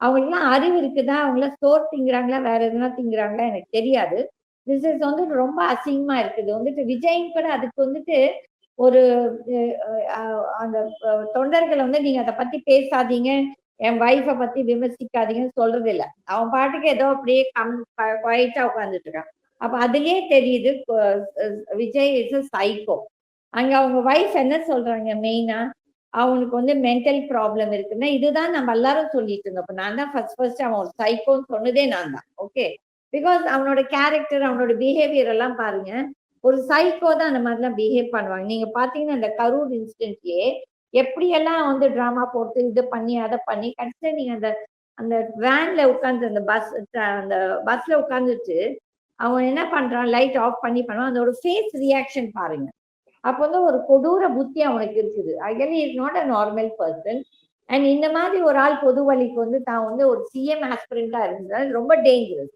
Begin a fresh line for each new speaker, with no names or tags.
அவங்களுக்குலாம் அறிவு இருக்குதா? அவங்களாம் சோறு திங்கிறாங்களா? வேற எதுனா திங்கிறாங்களா? எனக்கு தெரியாது. திஸ் இஸ் வந்துட்டு ரொம்ப அசிங்கமா இருக்குது. வந்துட்டு விஜயும் கூட அதுக்கு வந்துட்டு ஒரு அ அந்த தொண்டர்கள வந்து நீங்க அத பத்தி பேசாதீங்க. என் வைஃப பத்தி விமர்சிக்காதீங்கன்னு சொல்றது இல்ல. அவன் பாட்டுக்கு ஏதோ அப்படியே குவைட்டா உட்கார்ந்துட்டு இருக்கான். அப்ப அதிலேயே தெரியுது விஜய் இஸ் அ சைக்கோ. அங்க அவங்க வைஃப் என்ன சொல்றாங்க மெயினா? அவனுக்கு வந்து மென்டல் ப்ராப்ளம் இருக்குன்னா, இதுதான் நம்ம எல்லாரும் சொல்லிட்டு இருந்தோம். அப்ப நான் தான் ஃபர்ஸ்ட் அவன் ஒரு சைக்கோன்னு சொன்னதே நான் தான். ஓகே. பிகாஸ் அவனோட கேரக்டர், அவனோட பிஹேவியர் எல்லாம் பாருங்க. ஒரு சைக்கோ தான் அந்த மாதிரிலாம் பிஹேவ் பண்ணுவாங்க. நீங்க பார்த்தீங்கன்னா, அந்த கரூர் இன்சிடென்ட்லயே எப்படியெல்லாம் வந்து டிராமா போட்டு இது பண்ணி, அத பண்ணி கடைசியா நீங்க அந்த அந்த வேன்ல உட்கார்ந்து அந்த பஸ்ல உட்கார்ந்துட்டு, அவன் என்ன பண்றான்? லைட் ஆஃப் பண்ணி பண்ணுவான். அதோட ஃபேஸ் ரியாக்ஷன் பாருங்க. அப்ப வந்து ஒரு கொடூர புத்தி அவனுக்கு இருக்குது. Actually is not a normal person. And இந்த மாதிரி ஒரு ஆள் பொது வழிக்கு வந்து தான் வந்து ஒரு சிஎம் ஆஸ்பிரண்டா இருந்தால் ரொம்ப டேஞ்சரஸ்.